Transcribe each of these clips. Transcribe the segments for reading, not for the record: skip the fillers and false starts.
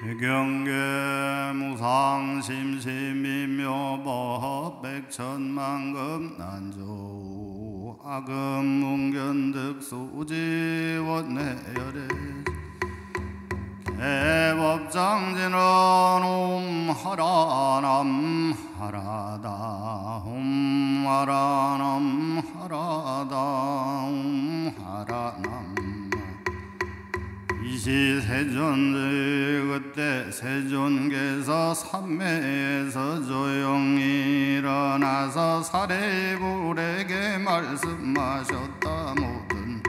경계 무상심심미묘법 백천만급 난조 악음문견득수지원내열애 개법장진은 옴하라남 하라다 옴하라남 하라다 옴하라남 이시세존의 그때 세존께서 삼매에서 조용히 일어나서 사례불에게 말씀하셨다. 모든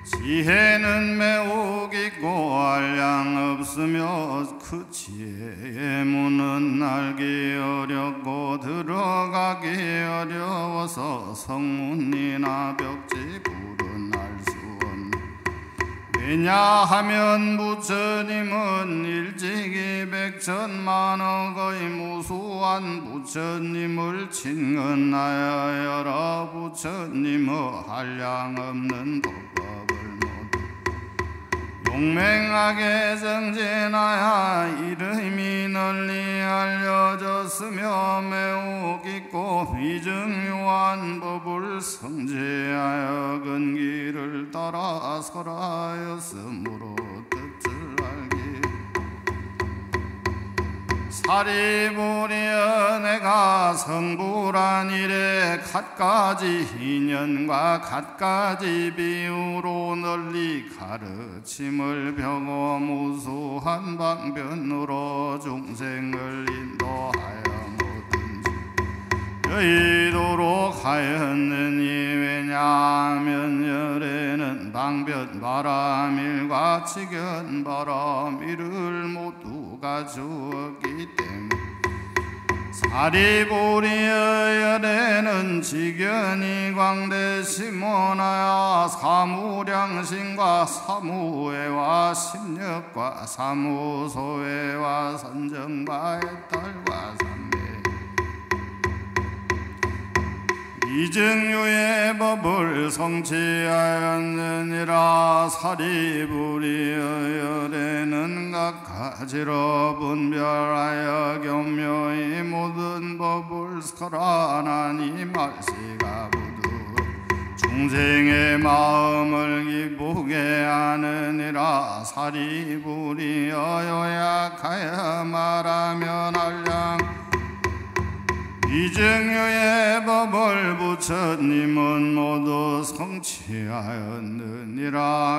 지혜는 매우 깊고 한량 없으며 그 지혜의 문은 알기 어렵고 들어가기 어려워서 성문이나 벽지 불은 알 수 왜냐하면 부처님은 일찍이 백천만억의 무수한 부처님을 친근하여 여러 부처님의 한량없는 법법을 모두 용맹하게 정진하여 이름이 널리 알려졌으며 매우 깊고 비정유한 법을 성제하여 근기를 따라 설하였으므로 뜻을 알기 사리부리여 내가 성불한 일에 갖가지 인연과 갖가지 비유로 널리 가르침을 펴고 무수한 방변으로 중생을 인도하여 이도록 하였느니 왜냐하면 열에는 방변 바람일과 지견 바람일을 모두가 주었기 때문에 사리부리의 열에는 지견이 광대심원하여 사무량심과 사무애와 심력과 사무소애와 선정과 해탈과 삼매 이증유의 법을 성취하였느니라. 사리부리의 열에는 각가지로 분별하여 교묘히 모든 법을 설하나니 말시가 부두 중생의 마음을 기쁘게 하느니라. 사리부리여 요약하여 말하면 한량 이증유의 법을 부처님은 모두 성취하였느니라.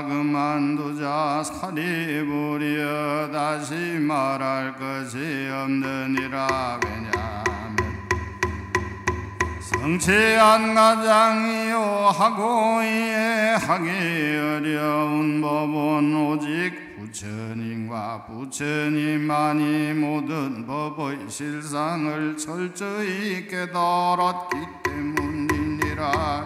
그만두자. 사리부리여 다시 말할 것이 없느니라. 왜냐하면 성취한 가장이요 하고 이해하기 어려운 법은 오직 부처님과 부처님만이 모든 법의 실상을 철저히 깨달았기 때문이니라.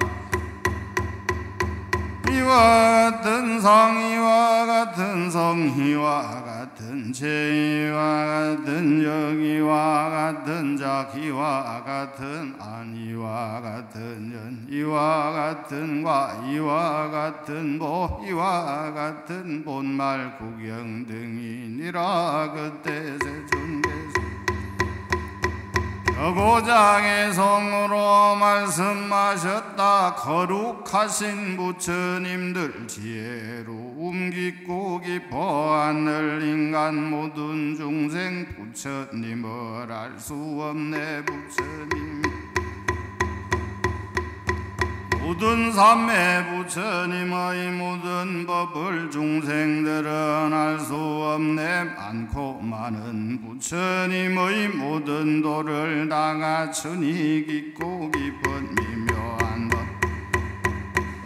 이와 같은 상이와 같은 성희와 같은 죄와 같은 여기와 같은 자기와 같은 아니와 같은 연이와 같은 과이와 같은 보이와 같은 본말 구경 등이니라. 그때 세존께서 여고장의 성으로 말씀하셨다. 거룩하신 부처님들 지혜로 움깃고 깊어하늘 인간 모든 중생 부처님을 알 수 없네. 부처님 모든 삼매 부처님의 모든 법을 중생들은 알 수 없네. 많고 많은 부처님의 모든 도를 다 갖추니 깊고 깊은 미묘한 법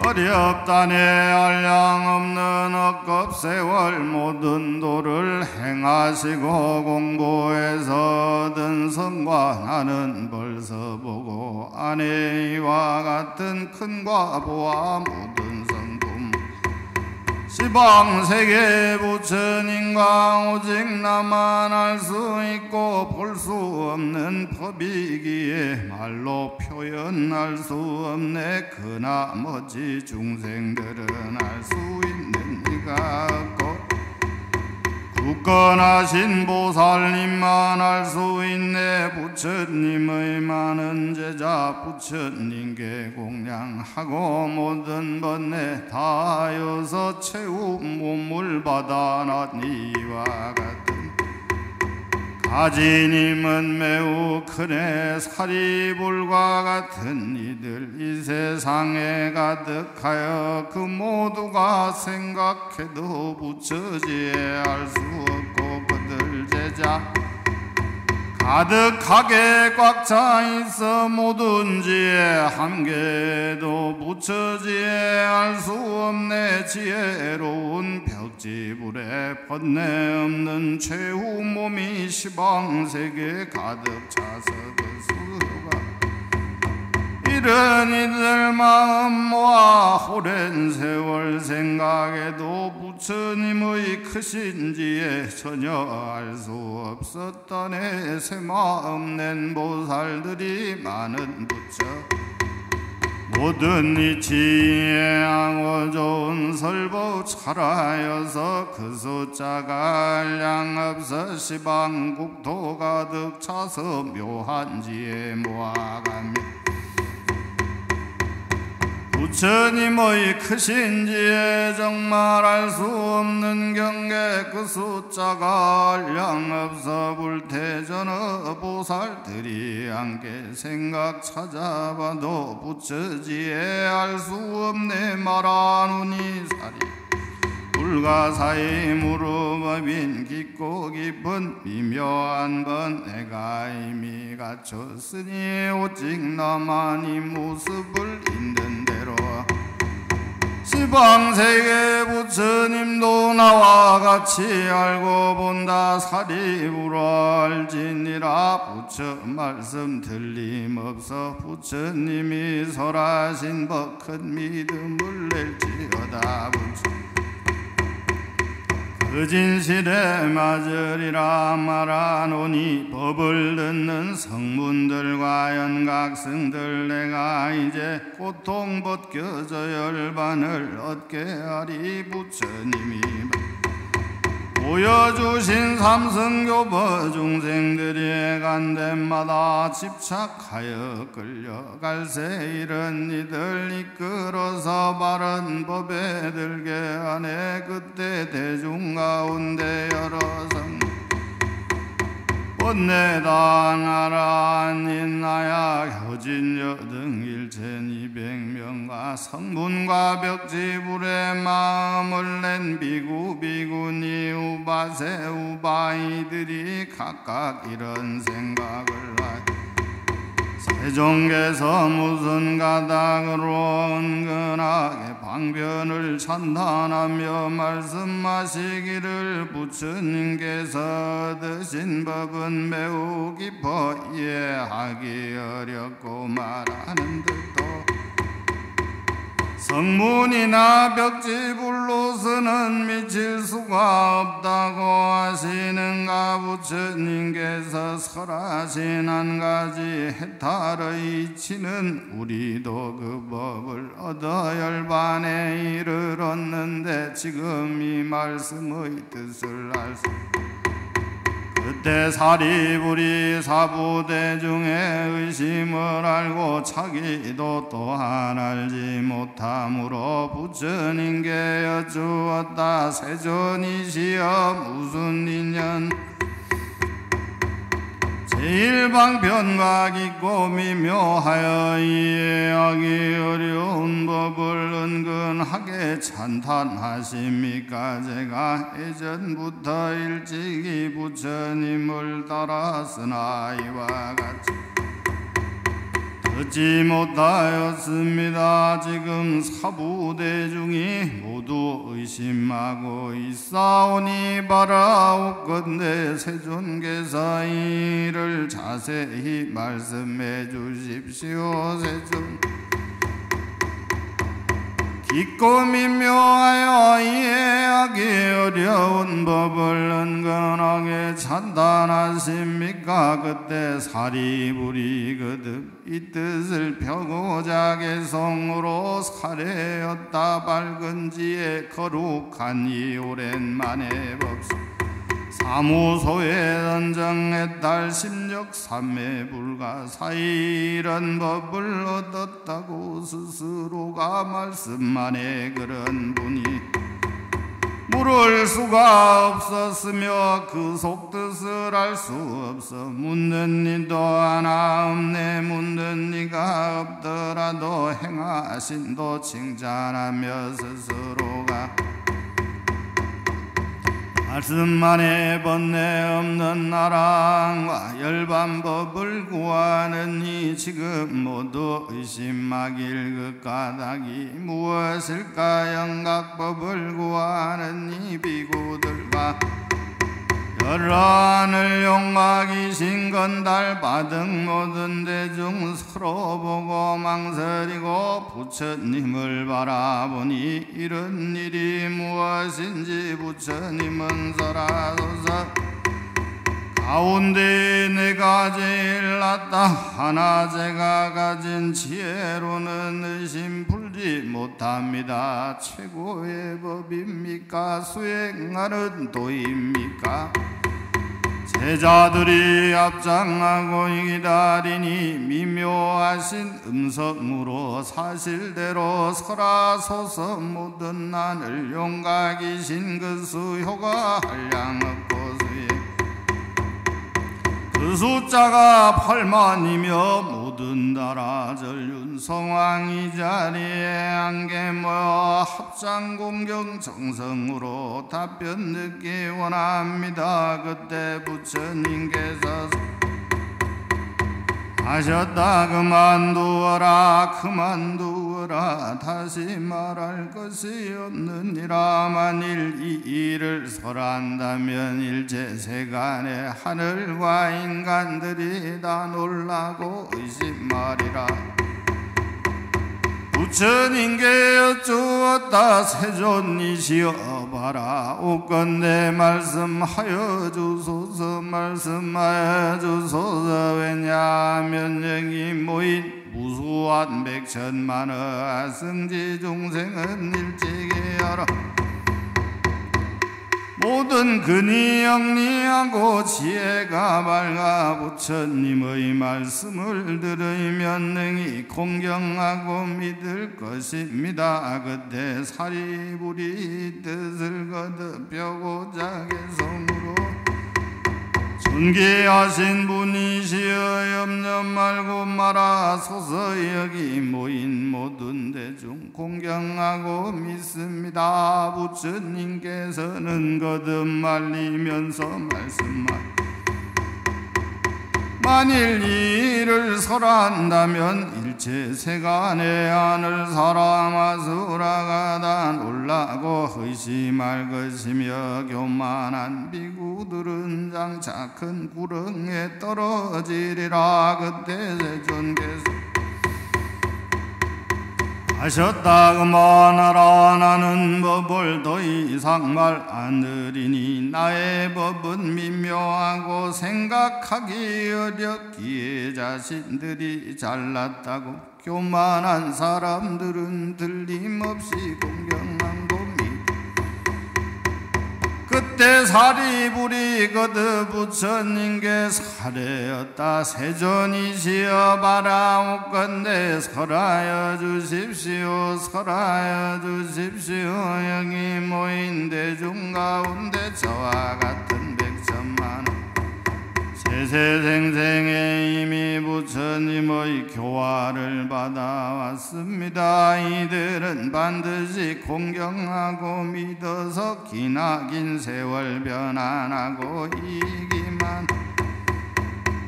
어렵다네. 한량없는 억겁세월 모든 도를 행하시고 공부해서 얻은 성과 나는 벌써 보고 아내 이와 같은 큰 과보와 모든 성품 시방세계 부처님과 오직 나만 알 수 있고 볼 수 없는 법이기에 말로 표현할 수 없네. 그 나머지 중생들은 알 수 있는 이가 없고 굳건하신 보살님만 알 수 있네. 부처님의 많은 제자 부처님께 공양하고 모든 번뇌 다하여서 채우 몸을 받아놨니와 같은 가지님은 매우 크네. 사리불과 같은 이들 이 세상에 가득하여 그 모두가 생각해도 부처지에 알 수 없고 그들 제자 가득하게 꽉 차 있어 뭐든지에 함께도 부처지에 알 수 없네. 지혜로운 벽지불에 번뇌 없는 최후 몸이 시방세계 가득 차서 그 수가 이런 이들 마음 모아 오랜 세월 생각해도 부처님의 크신 지에 전혀 알 수 없었다네. 새 마음 낸 보살들이 많은 부처 모든 이치에 앙어 좋은 설보 char하여서 그 숫자가 알량 없어 시방 국토 가득 차서 묘한 지에 모아가며 부처님의 크신 지에 정말 알 수 없는 경계 그 숫자가 알량 없어 불태전어 보살들이 함께 생각 찾아봐도 부처지에 알 수 없네. 말하노니 사리 불가사의 무릎업인 깊고 깊은 미묘한 번뇌가 이미 갖췄으니 오직 나만이 모습을 있는 대로 시방세계 부처님도 나와 같이 알고 본다. 사리불어 알지니라. 부처 말씀 틀림없어 부처님이 설하신 법 큰 믿음을 낼지어다. 부처 그 진실에 맞으리라 말하노니 법을 듣는 성문들과 연각승들 내가 이제 고통 벗겨져 열반을 얻게 하리. 부처님이 보여주신 삼승교법 중생들이 간데마다 집착하여 끌려갈 새 이런 이들 이끌어서 바른 법에 들게 하네. 그때 대중 가운데 여러 성 번뇌다 나라인 나야 효진여 등 1200명과 성분과 벽지불에 마음을 낸 비구 비구니 우바세 우바이들이 각각 이런 생각을 하여 세종께서 무슨 가닥으로 은근하게 방변을 찬탄하며 말씀하시기를 부처님께서 얻으신 법은 매우 깊어 이해하기 어렵고 말하는 듯도 성문이나 벽지불로서는 미칠 수가 없다고 하시는가. 부처님께서 설하신 한 가지 해탈의 이치는 우리도 그 법을 얻어 열반에 이르렀는데 지금 이 말씀의 뜻을 알 수 그때 사리불이 사부대중의 의심을 알고 자기도 또한 알지 못함으로 부처님께 여쭈었다. 세존이시여 무슨 인연 제일방편과 깊고 미묘하여 이해하기 어려운 법을 은근하게 찬탄하십니까. 제가 예전부터 일찍이 부처님을 따랐으나 이와 같이 듣지 못하였습니다. 지금 사부대중이 모두 의심하고 있사오니 바라옵건대 세존께서 이를 자세히 말씀해 주십시오. 세존 깊고 미묘하여 이해하기 어려운 법을 은근하게 찬탄하십니까. 그때 사리불이 거듭 이 뜻을 펴고자 개성으로 사례였다. 밝은 지에 거룩한 이 오랜만의 법수 사무소에 던정에 딸 심력 삼매 불가 사일은 법을 얻었다고 스스로가 말씀만해 그런 분이 물을 수가 없었으며 그 속뜻을 알 수 없어 묻는 이도 하나 없네. 묻는 이가 없더라도 행하신도 칭찬하며 스스로가 말씀만에 번뇌 없는 나랑과 열반법을 구하느니 지금 모두 의심하길 그 까닭이 무엇일까. 영각법을 구하느니 비구들과 여러 하늘 용각이신 건달 바등 모든 대중 서로 보고 망설이고 부처님을 바라보니 이런 일이 무엇인지 부처님은 설하소서. 가운데 내가 제일 낫다 하나 제가 가진 지혜로는 의심 풀지 못합니다. 최고의 법입니까? 수행하는 도입니까? 제자들이 앞장하고 기다리니 미묘하신 음성으로 사실대로 설하소서. 모든 하늘 용각이신 그 수효가 한량없고 수행 그 숫자가 8만이며 모든 나라 전륜 성왕 이 자리에 함께 모여 합장 공경 정성으로 답변 듣기 원합니다. 그때 부처님께서 하셨다. 그만두어라 그만두어라. 다시 말할 것이 없느니라. 만일 이 일을 설한다면 일체 세간의 하늘과 인간들이 다 놀라고 의심하리라. 부처님께 여쭈었다. 세존이시여 봐라. 오건대 말씀하여 주소서. 말씀하여 주소서. 왜냐하면 여기 모인 무수한 백천만의 승지 중생은 일찍이 알아 모든 근이 영리하고 지혜가 밝아 부처님의 말씀을 들으면 능히 공경하고 믿을 것입니다. 그때 사리부리 뜻을 거듭하고자 개성으로 존귀하신 분이시여 염려 말고 말하소서. 여기 모인 모든 대중 공경하고 믿습니다. 부처님께서는 거듭 말리면서 말씀하시오. 만일 이를 설한다면 일체 세간의 하늘 사람 아수라가 다 놀라고 의심할 것이며 교만한 비구들은 장차 큰 구렁에 떨어지리라. 그때 세존께서 하셨다. 그만하라. 나는 법을 더 이상 말 안 들으니 나의 법은 미묘하고 생각하기 어렵기에 자신들이 잘났다고 교만한 사람들은 들림없이 공경한 겁니다. 그때 사리부리 거듭 부처님께 사례였다. 세존이시여 바라옵건대 설하여 주십시오. 설하여 주십시오. 여기 모인 대중 가운데 저와 같은 백천만 세세생생에 이미 부처님의 교화를 받아왔습니다. 이들은 반드시 공경하고 믿어서 기나긴 세월 변안하고 이기만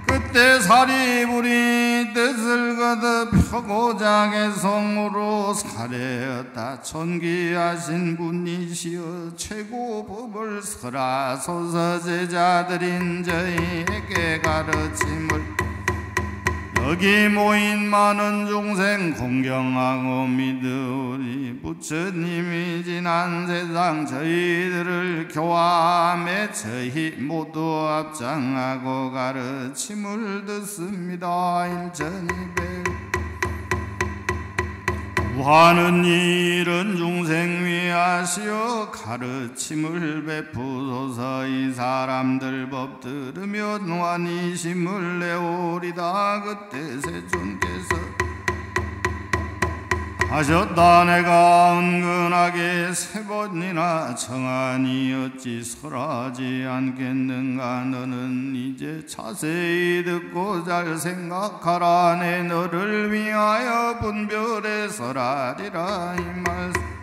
그때 사리부리 뜻을 거듭하고자 개성으로 사례였다. 존귀하신 분이시여 최고법을 설하소서. 제자들인 저희에게 가르침을 여기 모인 많은 중생 공경하고 믿으리. 부처님이 지난 세상 저희들을 교화함에 저희 모두 합장하고 가르침을 듣습니다. 일천이백 구하는 일은 중생 위하시어 가르침을 베푸소서. 이 사람들 법 들으면 완이심을 내오리다. 그때 세존께서 하셨다. 내가 은근하게 세 번이나 청하니 어찌 설하지 않겠는가. 너는 이제 자세히 듣고 잘 생각하라. 내 너를 위하여 분별에 설하리라. 이 말씀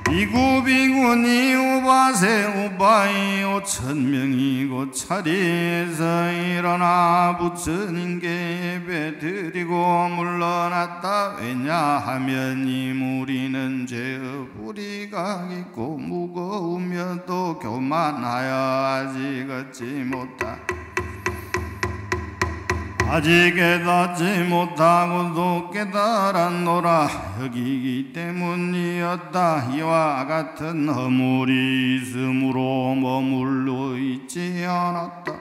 비구비구니 우바세 우바이 5,000명이 곧 자리에서 일어나 부처님께 예배드리고 물러났다. 왜냐하면 이 무리는 죄의 뿌리가 깊고 무거우며 또 교만하여 아직 얻지 못하 아직 깨닫지 못하고도 깨달았노라 여기기 때문이었다. 이와 같은 허물이 있으므로 머물러 있지 않았다.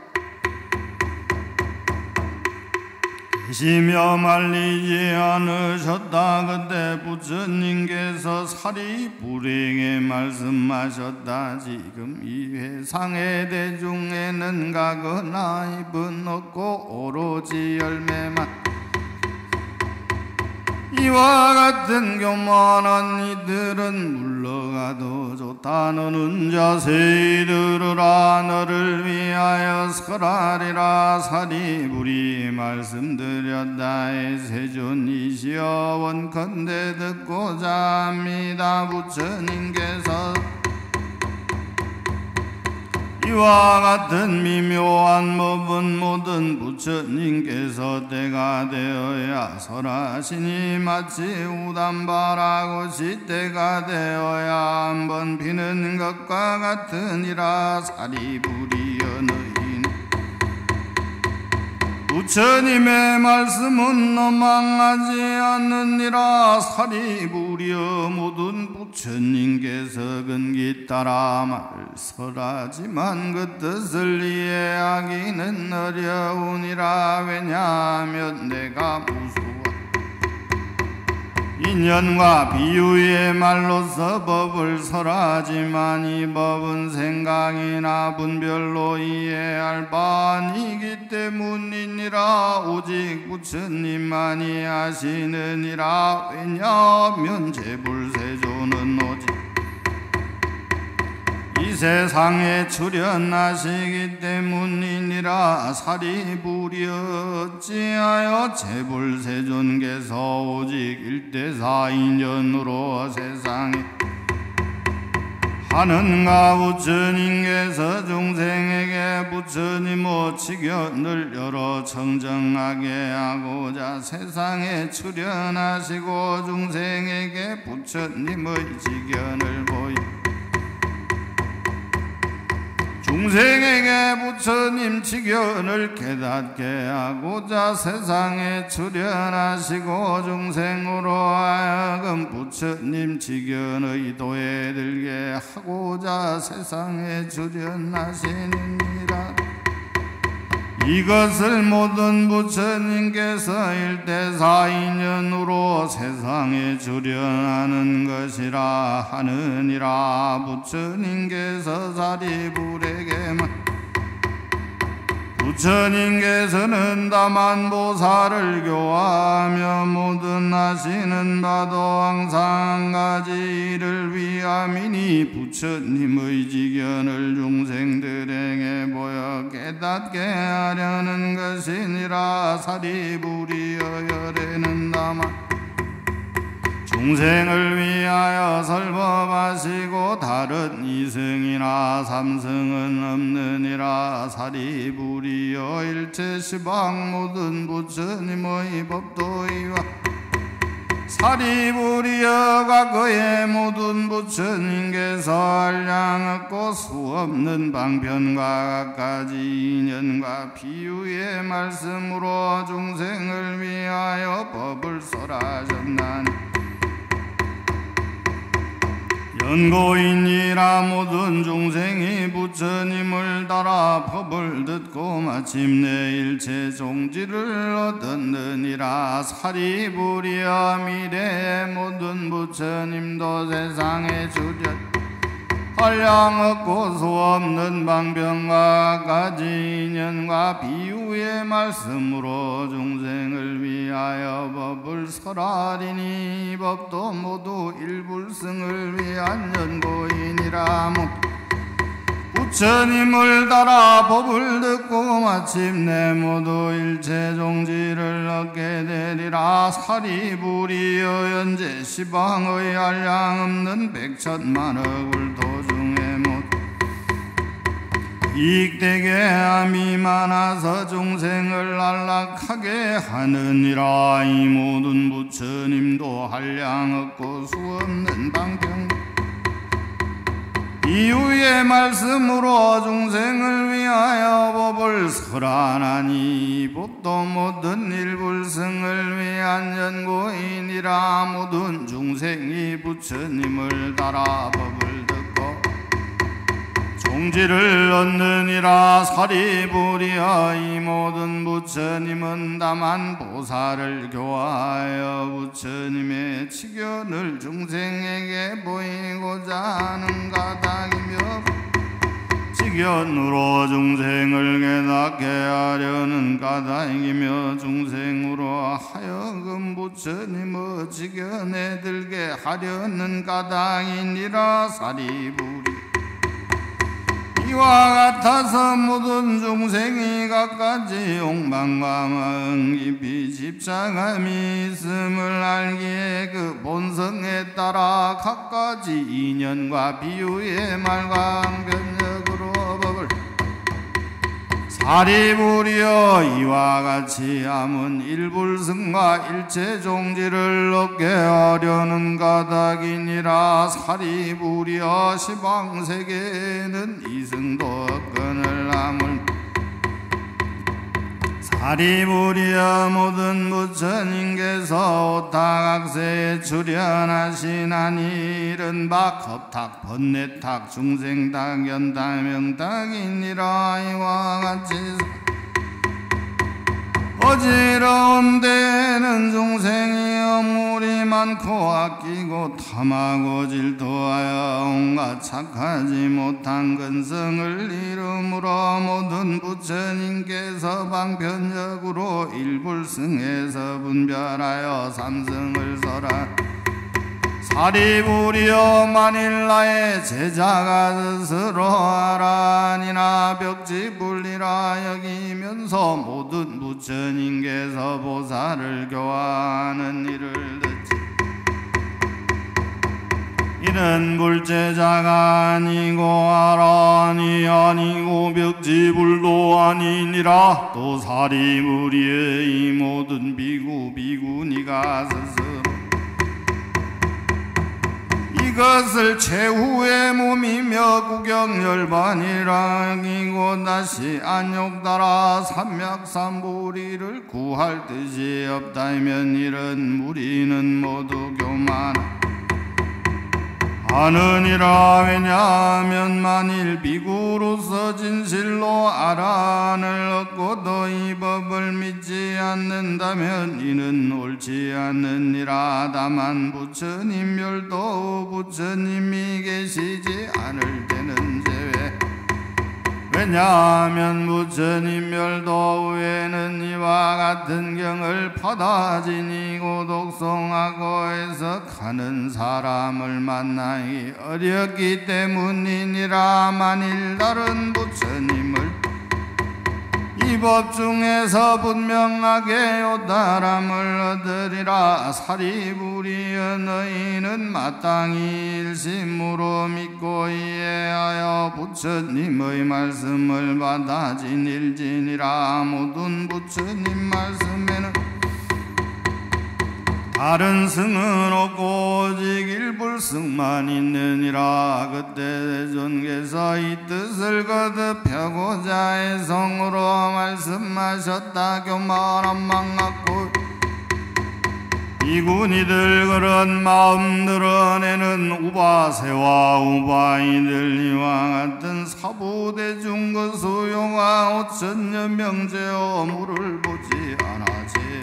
계시며 말리지 않으셨다. 그때 부처님께서 사리불행에 말씀하셨다. 지금 이 회상의 대중에는 가거나 입은 없고 오로지 열매만 이와 같은 교만한 이들은 물러가도 좋다. 너는 자세히 들으라. 너를 위하여 설하리라. 사리불이 말씀드렸다. 세존이시여 원컨대 듣고자 합니다. 부처님께서 이와 같은 미묘한 법은 모든 부처님께서 때가 되어야 설하시니 마치 우담바라고 시때가 되어야 한번 피는 것과 같으니라. 사리불이여 너희는 부처님의 말씀은 너망하지 않느니라. 사리불이여 모든 부처님께서 근기 따라 말설하지만 그 뜻을 이해하기는 어려우니라. 왜냐하면 내가 무수한 인연과 비유의 말로서 법을 설하지만 이 법은 생각이나 분별로 이해할 바 아니기 때문이니라. 오직 부처님만이 하시느니라. 왜냐하면 재불세조는 오직 이 세상에 출현하시기 때문이니라. 사리불이여 어찌하여 재불세존께서 오직 1대4인연으로 세상에 하는가. 부처님께서 중생에게 부처님의 직연을 열어 청정하게 하고자 세상에 출현하시고 중생에게 부처님의 직연을 보이 중생에게 부처님 직연을 깨닫게 하고자 세상에 출현하시고 중생으로 하여금 부처님 직연의 도에 들게 하고자 세상에 출현하시느니라. 이것을 모든 부처님께서 1대4인연으로 세상에 출현하는 것이라 하느니라. 부처님께서 사리불에게만 부처님께서는 다만 보살을 교화하며 모든 하시는 바도 항상 한 가지 일을 위함이니 부처님의 직연을 중생들에게 보여 깨닫게 하려는 것이니라. 사리불이여 열에는 다만 중생을 위하여 설법하시고 다른 이승이나 삼승은 없느니라. 사리불이여 일체 시방 모든 부처님의 법도이와 사리불이여 과거의 모든 부처님께서 한량 없고 수없는 방편과 갖가지 인연과 비유의 말씀으로 중생을 위하여 법을 설하셨나니 연고인이라 모든 중생이 부처님을 따라 법을 듣고 마침내 일체 종지를 얻었느니라. 사리부리여 미래의 모든 부처님도 세상에 주려 한량 없고 수없는 방병과 가지 인연과 비유의 말씀으로 중생을 위하여 법을 설하리니 법도 모두 일불승을 위한 연고인이라. 부처님을 따라 법을 듣고 마침내 모두 일체 종지를 얻게 되리라. 사리부리여 현재 시방의 한량 없는 백천만억을 도중에 못 이익되게 함이 많아서 중생을 안락하게 하느니라. 이 모든 부처님도 한량 없고 수없는 방평 이유의 말씀으로 중생을 위하여 법을 설하나니 법도 모든 일불승을 위한 연고인이라. 모든 중생이 부처님을 따라 법을 듣고 종지를 얻느니라. 사리부리여 이 모든 부처님은 다만 보살을 교화하여 부처님의 치견을 중생에게 보이고자 하는 까닭이며 치견으로 중생을 깨닫게 하려는 까닭이며 중생으로 하여금 부처님의 치견에 들게 하려는 까닭이니라. 사리부리 이와 같아서 모든 중생이 각가지 욕망과 마음 깊이 집착함이 있음을 알기에 그 본성에 따라 각가지 인연과 비유의 말과 변력으로 법을 사리부리여 이와 같이 함은 일불승과 일체 종지를 얻게 하려는 까닭이니라. 사리부리여 시방세계에는 이승도 없거늘 함을 사리부리여 모든 부처님께서 오타각세에 출현하시나니 이른바 겁탁, 번뇌탁, 중생탁, 연탁, 명탁이니라. 이와 같이 어지러운 데에는 중생이 어물이 많고 아끼고 탐하고 질투하여 온갖 착하지 못한 근성을 이름으로 모든 부처님께서 방편적으로 일불승에서 분별하여 삼승을 설하 사리부리여 만일 나의 제자가 스스로 하라니나 벽지불리라 여기면서 모든 부처님께서 보살을 교화하는 일을 듣지 이는 불제자가 아니고 아란이 아니고 벽지불도 아니니라. 또 사리부리의 이 모든 비구니가 스스로 이것을 최후의 몸이며 구경열반이라기고 다시 안욕따라 삼맥삼보리를 구할 뜻이 없다면 이런 무리는 모두 교만 하느니라. 왜냐하면 만일 비구로서 진실로 아란을 얻고도 이 법을 믿지 않는다면 이는 옳지 않느니라. 다만 부처님 멸도 부처님이 계시지 않을 때는 제외. 왜냐하면 부처님 멸도 후에는 이와 같은 경을 받아 지니고 독송하고 해석하는 사람을 만나기 어렵기 때문이니라. 만일 다른 부처님을 이 법 중에서 분명하게 요다람을 얻으리라. 사리부리여 너희는 마땅히 일심으로 믿고 이해하여 부처님의 말씀을 받아 지닐지니라. 모든 부처님 말씀에는 다른 승은 없고 오직 일불승만 있느니라. 그때 대존께서 이 뜻을 거듭하고자 해성으로 말씀하셨다. 교만한 망갖고 이군이들 그런 마음 드러내는 우바새와 우바이들 이와 같은 사부대중 그 수용하 5천년 명제어 물을 보지 않아징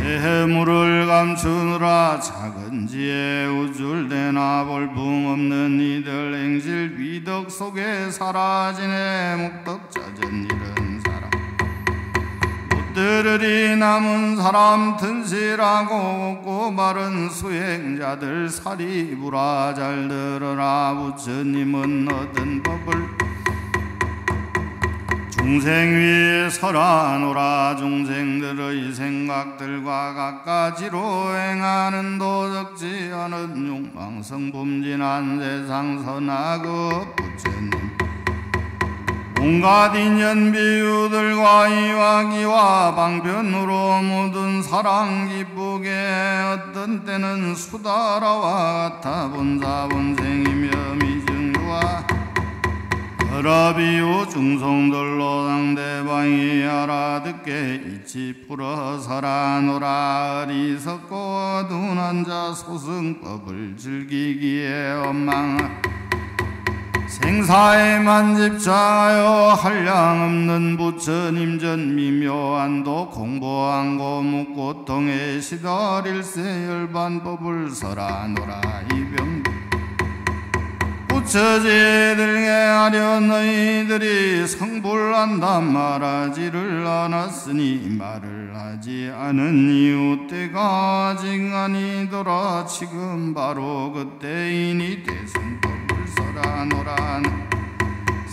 재물을 감추느라 작은 지혜 우쭐대나 볼품없는 이들 행실 위덕 속에 사라지네 목덕자전 이런 사람 못 들으리 남은 사람 튼실하고 곱고 바른 수행자들 사리부라 잘 들어라 부처님은 얻은 법을 중생 위에 설하노라 중생들의 생각들과 갖가지로 행하는 도덕지 않은 욕망성품진한 세상 선악업 부처님 온갖 인연 비유들과 이와기와 방편으로 묻은 사랑 기쁘게 어떤 때는 수다라와 같아 본사 본생이며 미증유와 여러비유 중성들로 상대방이 알아듣게 이치 풀어 설하노라 어리석고 어둔한 자 소승법을 즐기기에 원망하 생사에만 집착하여 한량없는 부처님 전 미묘한도 공보한고 묵고통에 시달일세 열반법을 설하노라 이병 부처지들게 하려 너희들이 성불한단 말하지를 않았으니 말을 하지 않은 이유 때가 아직 아니더라 지금 바로 그때이니 대승법을 설하노라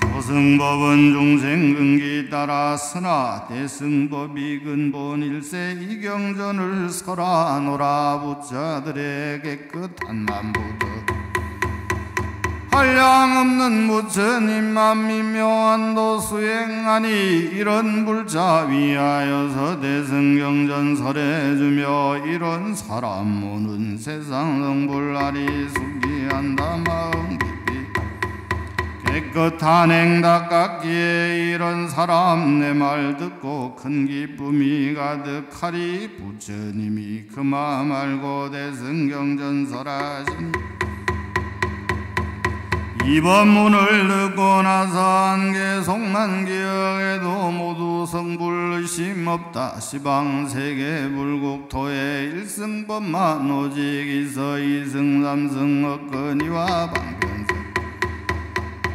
소승법은 중생근기 따라서나 대승법이 근본일세 이경전을 설하노라 부처들의 깨끗한 만부득 한량없는 부처님만 미묘한도 수행하니 이런 불자 위하여서 대승경전 설해주며 이런 사람 모는 세상 성불하리 숙기한다 마음 깊이 깨끗한 행닦았기에 이런 사람 내 말 듣고 큰 기쁨이 가득하리 부처님이 그 마음 알고 대승경전 설하시니 이번 문을 듣고 나서 한계속만 기억에도 모두 성불의심 없다 시방 세계 불국토에 일승법만 오직 있어 이승 삼승 얻거니와 방편성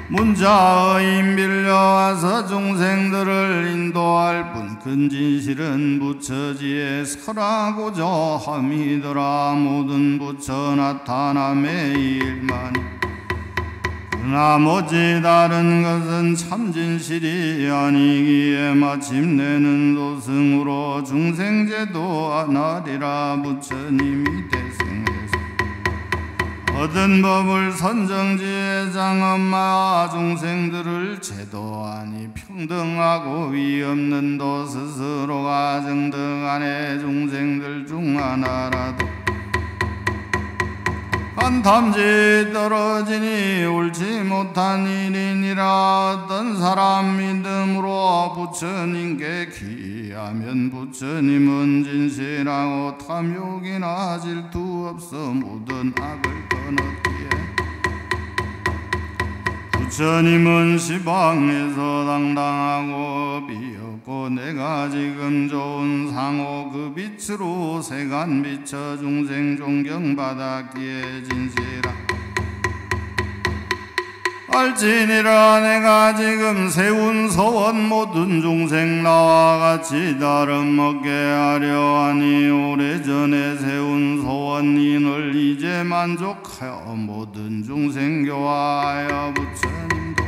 문자의인 빌려와서 중생들을 인도할 뿐 근진실은 부처지에 설하고자 함이더라 모든 부처 나타남의 일만이 나머지 다른 것은 참진실이 아니기에 마침내는 도승으로 중생제도 안하리라 부처님이 대승해서 얻은 법을 선정지에 장엄마 중생들을 제도하니 평등하고 위없는 도 스스로가 정등하네 중생들 중 하나라도 한탐지 떨어지니 옳지 못한 일이니라 어떤 사람 믿음으로 부처님께 귀하면 부처님은 진실하고 탐욕이나 질투 없어 모든 악을 끊었기에 부처님은 시방에서 당당하고 비었고 내가 지금 좋은 상호 그 빛으로 세간 비쳐 중생 존경받았기에 진실하 알지니라 내가 지금 세운 서원 모든 중생 나와 같이 다름먹게 하려 하니 오래전에 세운 소원 이를 이제 만족하여 모든 중생 교화하여 부처님도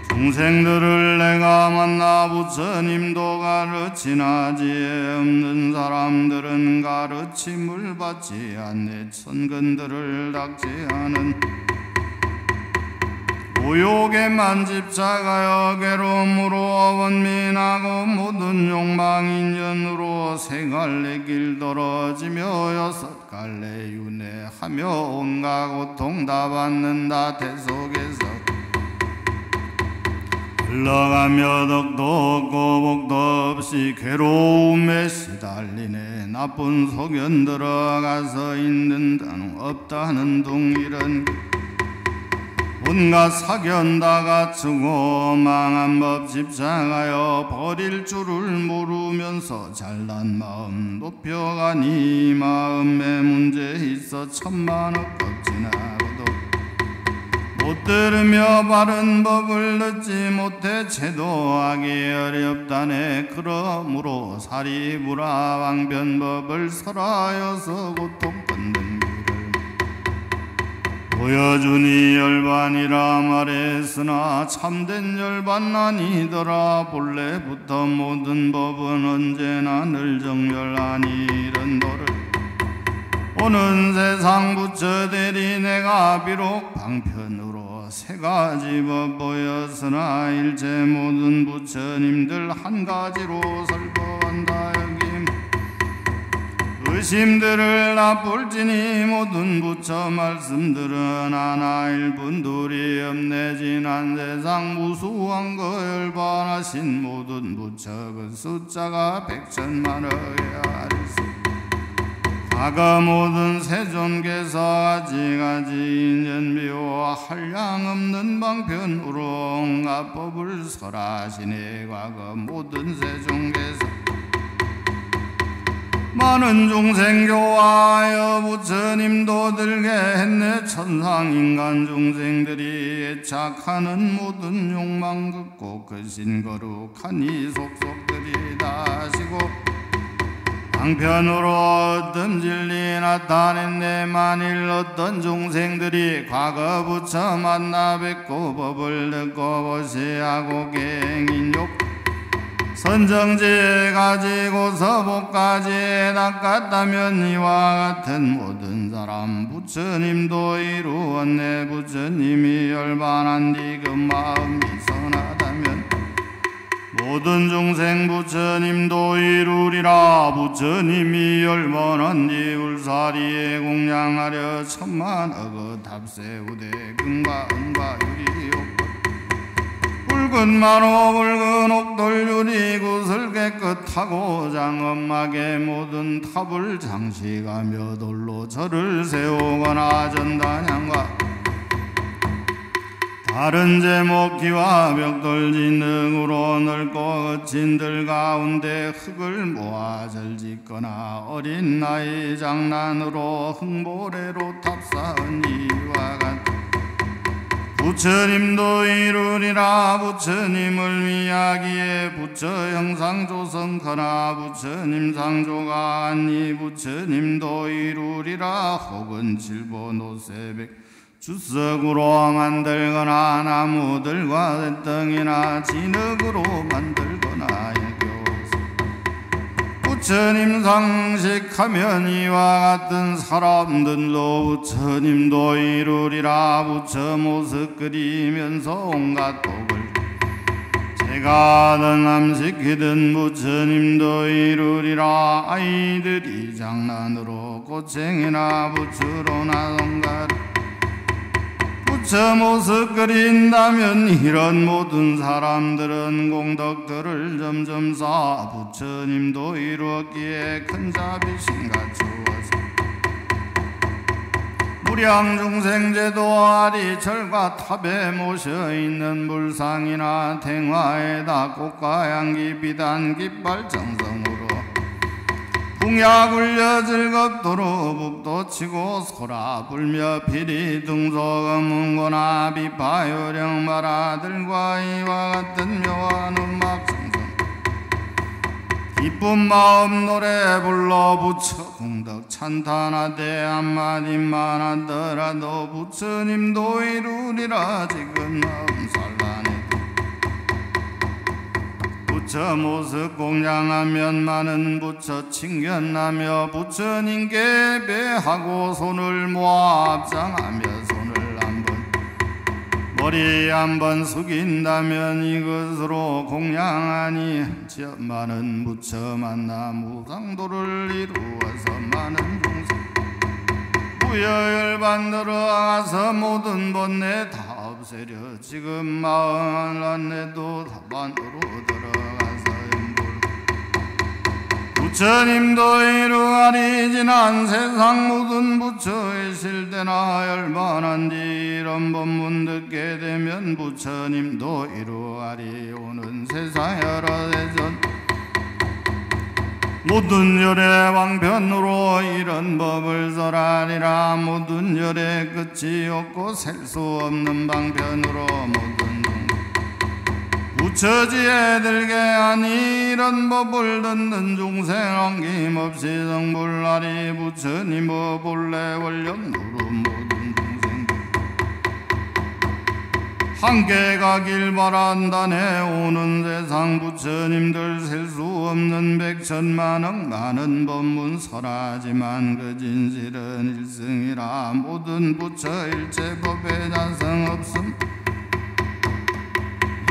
중생들을 내가 만나 부처님도 가르치나 지혜 없는 사람들은 가르침을 받지 않네 천근들을 닦지 않은 오욕에만 집착하여 괴로움으로 원민하고 모든 욕망인연으로 세 갈래 길 떨어지며 여섯 갈래 윤회하며 온갖 고통 다 받는다 대속에서 흘러가며 덕도 없고 복도 없이 괴로움에 시달리네. 나쁜 소견 들어가서 있는 등 없다는 둥 이런 온갖 사견 다 갖추고 망한 법 집착하여 버릴 줄을 모르면서 잘난 마음 높여가니 마음에 문제 있어 천만억 겁지나고도 못 들으며 바른 법을 듣지 못해 제도하기 어렵다네. 그러므로 사리부라 왕변법을 설하여서 고통 끊는 길을 보여주니 열반이라 말했으나 참된 열반 아니더라. 본래부터 모든 법은 언제나 늘 정멸하니 이런 도를 오는 세상 부처되리. 내가 비록 방편으로 세 가지 법 보였으나 일체 모든 부처님들 한 가지로 설법한다 여김. 의심들을 나쁠지니 모든 부처 말씀들은 하나 일분둘이 없네. 지난 세상 무수한 거 열반하신 모든 부처 그 숫자가 백천만억에 아리수. 과거 모든 세존께서 가지가지 인연비와 한량없는 방편으로 온갖 법을 설하시네. 과거 모든 세존께서 많은 종생 교화하여 부처님도 들게 했네. 천상인간 중생들이 애착하는 모든 욕망 긋고 크신 거룩하니 속속들이 다시고 방편으로 어떤 진리 나타냈네. 만일 어떤 종생들이 과거 부처 만나 뵙고 법을 듣고 보시하고 갱인욕 선정지에 가지고서 복까지 닦았다면 이와 같은 모든 사람 부처님도 이루었네. 부처님이 열반한 뒤 그 마음이 선하다면 모든 중생 부처님도 이루리라. 부처님이 열반한 뒤 울사리에 공양하려 천만억의 탑세우대 금과 은과 유리옥 붉은 만호 붉은 옥돌 유리 구슬 깨끗하고 장엄하게 모든 탑을 장식하며 돌로 절을 세우거나 전단향과 다른 제목 기와 벽돌 진등으로 넓고 거친 들 가운데 흙을 모아 절짓거나 어린 나이 장난으로 흙모래로 탑쌓은 이와 같은 부처님도 이루리라. 부처님을 위하기에 부처 형상 조성하나 부처님 상조가 아니 부처님도 이루리라. 혹은 칠보 노세백 주석으로 만들거나 나무들과 등이나 진흙으로 만들거나 애교서 부처님 상식하면 이와 같은 사람들로 부처님도 이루리라. 부처 모습 그리면서 온갖 복을 제가 하던 암시키던 부처님도 이루리라. 아이들이 장난으로 고챙이나 부추로나 온갖 부처 모습 그린다면 이런 모든 사람들은 공덕들을 점점 쌓아 부처님도 이루었기에 큰 자비심 갖추어서 무량중생제도 아리철과 탑에 모셔있는 불상이나 탱화에다 꽃과 향기 비단 깃발 정성으로 궁야 굴려 즐겁도록 북도 치고 소라 불며 피리 등소금문고나 비파요령 마라들과 이와 같은 묘한 음악 정성 기쁜 마음 노래 불러 부처 공덕 찬탄하되 한마디만 하더라도 부처님도 이루리라. 지금 마음 산란해 부처 모습 공양하면 많은 부처 칭견하며 부처님께 배하고 손을 모아 합장하며 손을 한번 머리 한번 숙인다면 이것으로 공양하니 저 많은 부처 만나 무상도를 이루어서 많은 중생 부여열반 들어가서 모든 번뇌 다 없애려 지금 마음을 안내도 답안으로 들어가서 부처님도 이루하리 지난 세상 모든 부처의 실대나 열반한 뒤 이런 법문 듣게 되면 부처님도 이루하리 오는 세상 여러 대전 모든 열의 왕편으로 이런 법을 설하리라 모든 열의 끝이 없고 셀 수 없는 방편으로 모든 부처지에 들게 하니 이런 법을 듣는 종생 어김없이 성불하리 부처님의 본래 원령 누름 모든 종생들 함께 가길 바란다네 오는 세상 부처님들 셀 수 없는 백천만억 많은 법문 설하지만 그 진실은 일승이라 모든 부처 일체 법에 자성 없음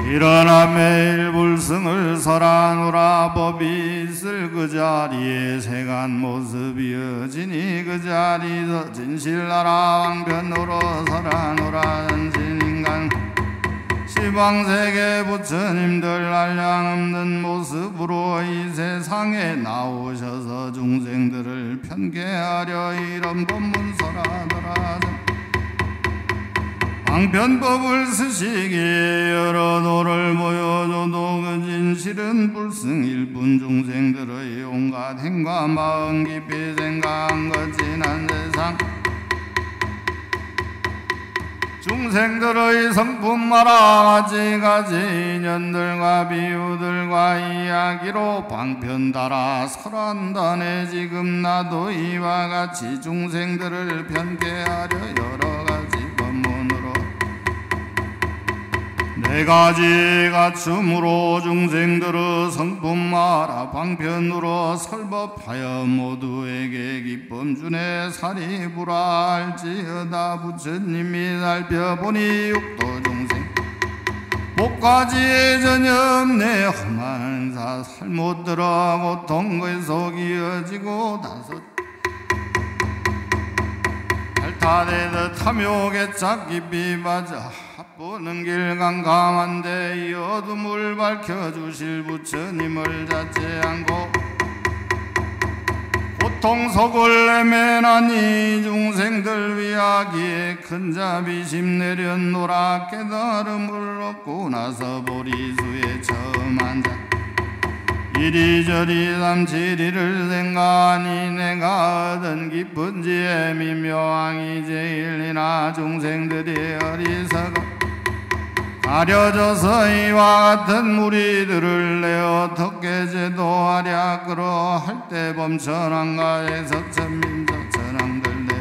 일어나 매일 불승을 설하노라 법이 있을 그 자리에 세간 모습이어지니 그 자리에서 진실나라 왕편으로 설하노라 전신인간 시방세계 부처님들 한량 없는 모습으로 이 세상에 나오셔서 중생들을 편개하려 이런 법문 설하더라 방편법을 쓰시기에 여러 도를 보여줘도 그 진실은 불승일 뿐 중생들의 온갖 행과 마음 깊이 생각한 것 지난 세상 중생들의 성품마라 가지가지 인연들과 비유들과 이야기로 방편 따라 설한다네 지금 나도 이와 같이 중생들을 편개하려 여러 가지 네 가지 갖춤으로 중생들의 성품마라 방편으로 설법하여 모두에게 기쁨 주네 사리불알지어다 부처님이 살펴보니 육도 중생 복가지에 전혀 없네 험한 사 살못 들어 고통 그 속이 어지고 다섯 탈타되듯 탐욕에 짝 깊이 빠져 보는 길 깜깜한데 이 어둠을 밝혀주실 부처님을 찾지 않고 고통 속을 내면하니 중생들 위하기에 큰 자비심 내렸노라 깨달음을 얻고 나서 보리수에 처음 앉아 이리저리 삼칠이를 생각하니 내가 얻은 깊은 지혜 미묘왕이 제일이나 중생들이 어리석어 가려져서 이와 같은 무리들을 내 어떻게 제도하랴 그러할 때 범천왕가에서 천민족 천왕들 내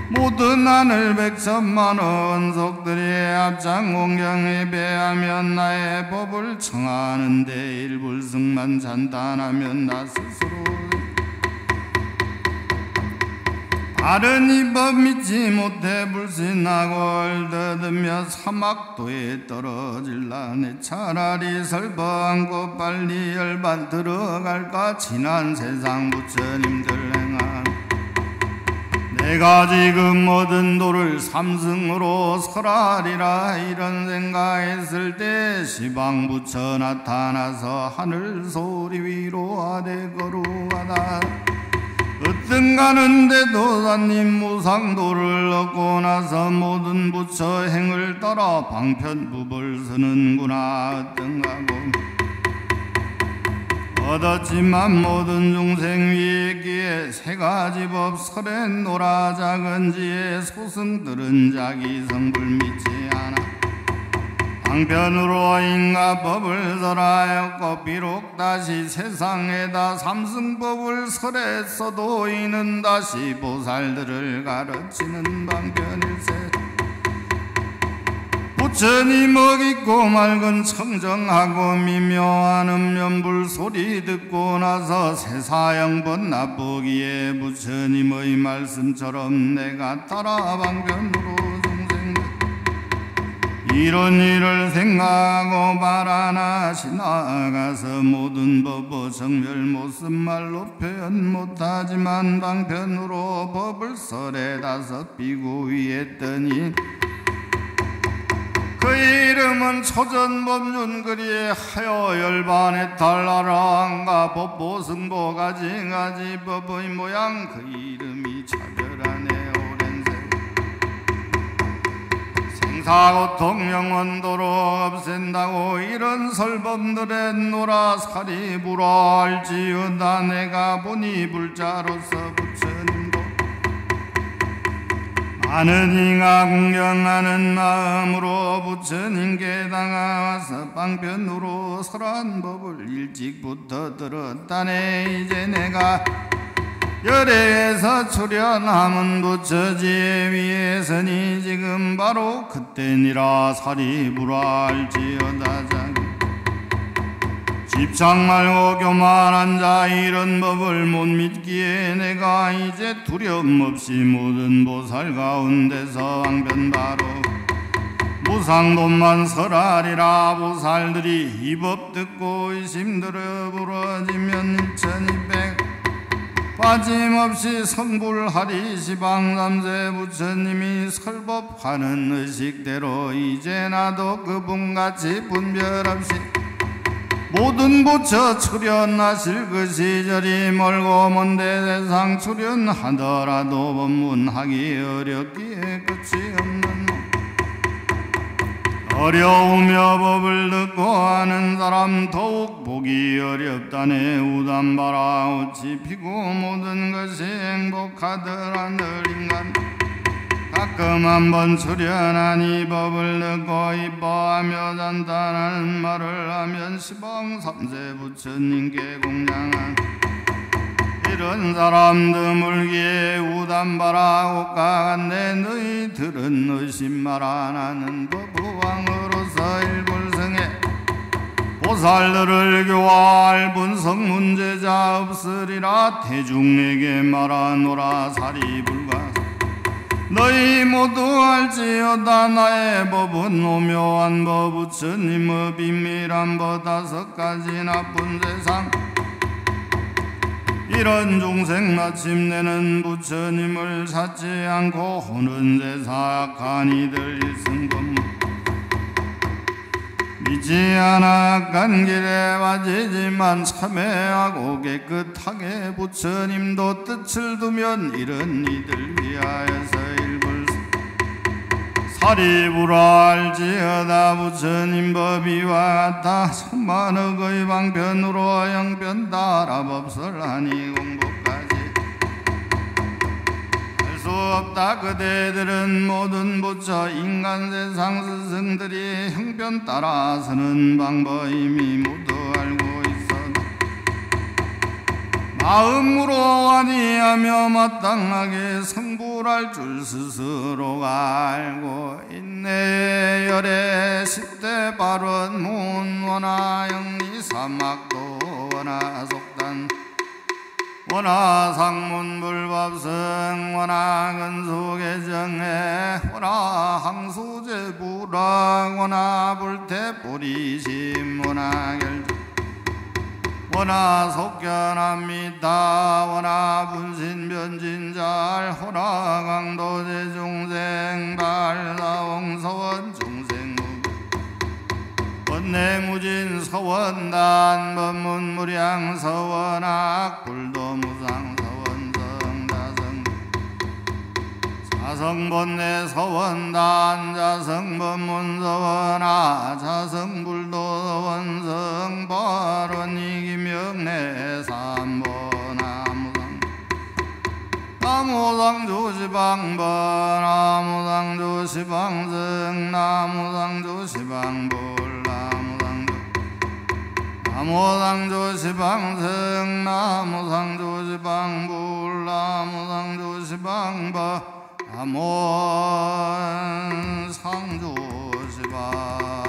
모든 하늘 백천만 원속들이 합장 공경에 배하면 나의 법을 청하는데 일불승만 찬탄하면 나 스스로 다른 이 법 믿지 못해 불신하고 얼더듬며 사막도에 떨어질라네 차라리 설법하고 빨리 열반 들어갈까 지난 세상 부처님들 행한 내가 지금 얻은 도를 삼승으로 설하리라 이런 생각했을 때 시방부처 나타나서 하늘 소리 위로 아래 거루하다 어떤 가는데 도사님 무상도를 얻고 나서 모든 부처 행을 따라 방편법을 쓰는구나 어떤가고 얻었지만 모든 중생 위기에 세 가지 법 설했노라 작은 지혜 소승들은 자기 성불 믿지 않아 방편으로 인가법을 설하였고 비록 다시 세상에다 삼승법을 설했어도 이는 다시 보살들을 가르치는 방편일세 부처님 먹이고 맑은 청정하고 미묘한 음면불 소리 듣고 나서 세사형번 나쁘기에 부처님의 말씀처럼 내가 따라 방편으로 이런 일을 생각하고 말 하나씩 나아가서 모든 법의 정멸 모습 말로 표현 못하지만 방편으로 법을 설에 다섯 비고 위했더니 그 이름은 초전법륜거리에 하여 열반의 달나라한가 법보승보 가지가지 법의 모양 그 이름이 차별하네 오랜 세월 생사고통 영원도로 없앤다고 이런 설법들의 노라 살이 불알지어다 내가 보니 불자로서 부처님도 많은 이가 공경하는 마음으로 부처님께 다가와서 방편으로 설한 법을 일찍부터 들었다네. 이제 내가 열애에서 출현함은 부처지에 위에서니 지금 바로 그때니라 살이 불알지어다 자기 집착 말고 교만한 자 이런 법을 못 믿기에 내가 이제 두려움 없이 모든 보살 가운데서 왕변바로 무상돈만 설하리라. 보살들이 이 법 듣고 의심들어 부러지면 1200 빠짐없이 성불하리. 시방삼세 부처님이 설법하는 의식대로 이제 나도 그분같이 분별 없이 모든 부처 출현하실 그 시절이 멀고 먼데 세상 출현하더라도 법문하기 어렵기에 끝이 없는 어려우며 법을 듣고 하는 사람 더욱 보기 어렵다네. 우담바라 옷이 피고 모든 것이 행복하더라. 늘 인간 가끔 한번 출현하니 법을 듣고 이뻐하며 단단한 말을 하면 시방 삼세 부처님께 공양한 이런 사람 드물기에 우담바라 옷과 같네. 너희들은 의심 마라. 나는 법부왕으로서 일불성에 보살들을 교화할 분석 문제자 없으리라. 대중에게 말하노라. 사리불가 너희 모두 알지어다. 나의 법은 오묘한 법 부처님의 비밀한 법 5가지 나쁜 세상 이런 중생 마침내는 부처님을 찾지 않고 호는 새 사악한 이들 일승법문 믿지 않아 악한 길에 빠지지만 참회하고 깨끗하게 부처님도 뜻을 두면 이런 이들 위하여서 일불 사리불알지어다. 부처님 법이와 같아 천만억의 방편으로 영변 따라 법설하니 공부까지 할 수 없다. 그대들은 모든 부처 인간 세상 스승들이 형편 따라서는 방법 이미 모두 알고 있어도 마음으로 아니하며 마땅하게 성불할 줄 스스로가 알고 있네. 열애 10대 발언 문 원하 영리 사막도 원하 속단 원하 상문 불법성 원하 근수계정해 원하 항수제불학 원하 불태뿌리심 원하 결정 원하 속견합니다. 원하 분신변진잘 원하 강도제 중생 발사홍서원 중생 원내무진 서원단 법문무량 서원악 불도무상 서원성자성 자성본내 서원단 자성법문 서원악 자성불도 원성 발원이기명내 삼보나무상 나무상조시방번 나무상조시방성 나무상조시방불 나무상조시방성 나무상조시방불 나무상조시방바 나무상조시방